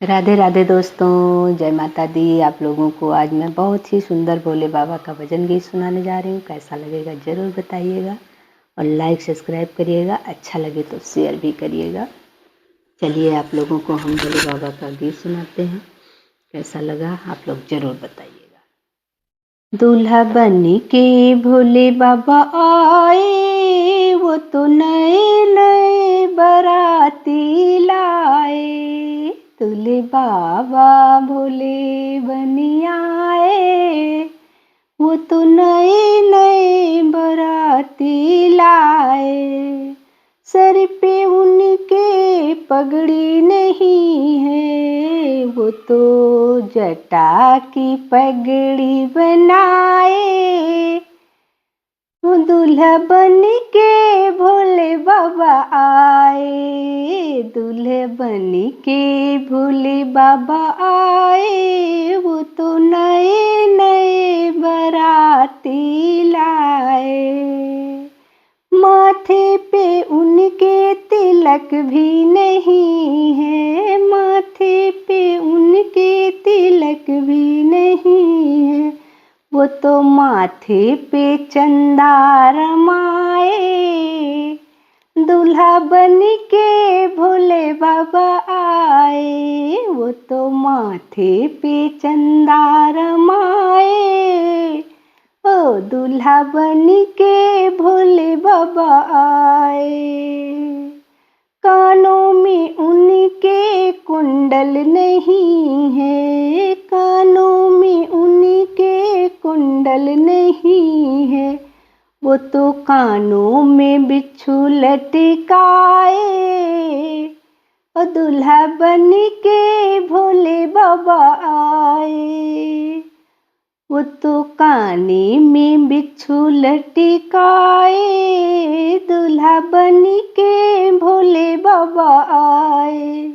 राधे राधे दोस्तों, जय माता दी। आप लोगों को आज मैं बहुत ही सुंदर भोले बाबा का भजन गीत सुनाने जा रही हूँ। कैसा लगेगा ज़रूर बताइएगा और लाइक सब्सक्राइब करिएगा। अच्छा लगे तो शेयर भी करिएगा। चलिए आप लोगों को हम भोले बाबा का गीत सुनाते हैं। कैसा लगा आप लोग ज़रूर बताइएगा। दूल्हा बनी के भोले बाबा आए, वो तो नए नए बाराती लाए। दूल्हे बाबा भोले बनी आए, वो तो नए नए बाराती लाए। सर पे उनके पगड़ी नहीं है, वो तो जटा की पगड़ी बनाए। वो दूल्हा बन के भोले बाबा आए, दूल्हे बन के भोले बाबा आए। वो तो नए नए बाराती लाए। माथे पे उनके तिलक भी नहीं है, माथे पे उनके तिलक भी नहीं है। वो तो माथे पे चंदा रमाए। दूल्हा बन के भोले बाबा आए, वो तो माथे पे चंदा रमाए। ओ दूल्हा बन के भोले बाबा आए। कानों में उनके कुंडल नहीं है, कानों में उनके कुंडल नहीं है। वो तो कानों में बिच्छू लटकाए। और दूल्हा बन के भोले बाबा आए, वो तो काने में बिच्छू लटकाए। दूल्हा बन के भोले बाबा आए।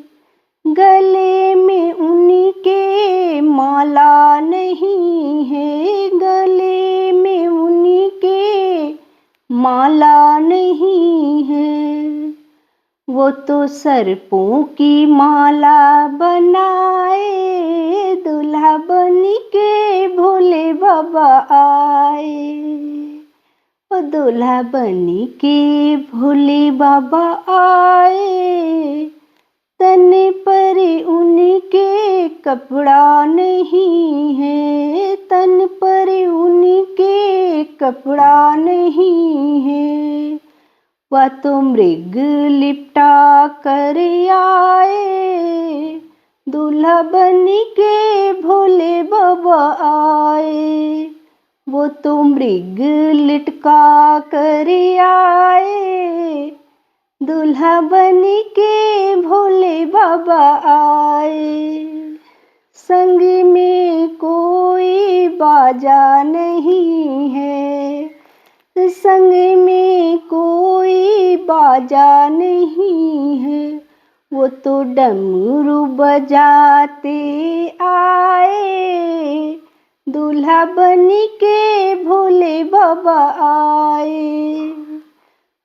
गले में उनके माला नहीं है, गले में उनके माला नहीं है। वो तो सर्पों की माला बनाए। दूल्हा बन के भोले बाबा आए। वो दूल्हा बन के भोले बाबा आए। तन पर उनके कपड़ा नहीं है, तन पर उनके कपड़ा नहीं है। वह तो मृग लिपटा कर आए। दूल्हा बन के भोले बाबा आए। वो तो मृग लिटका कर आए। दूल्हा बन के भोले बाबा आए। संग में कोई बाजा नहीं है, संग में कोई बाजा नहीं है। वो तो डमरू बजाते आए। दूल्हा बन के भोले बाबा आए।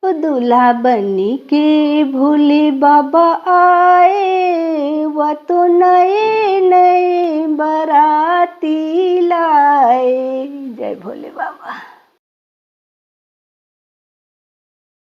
वो दूल्हा बन के भोले बाबा आए। वह तो नए नए बाराती लाए। जय भोले बाबा।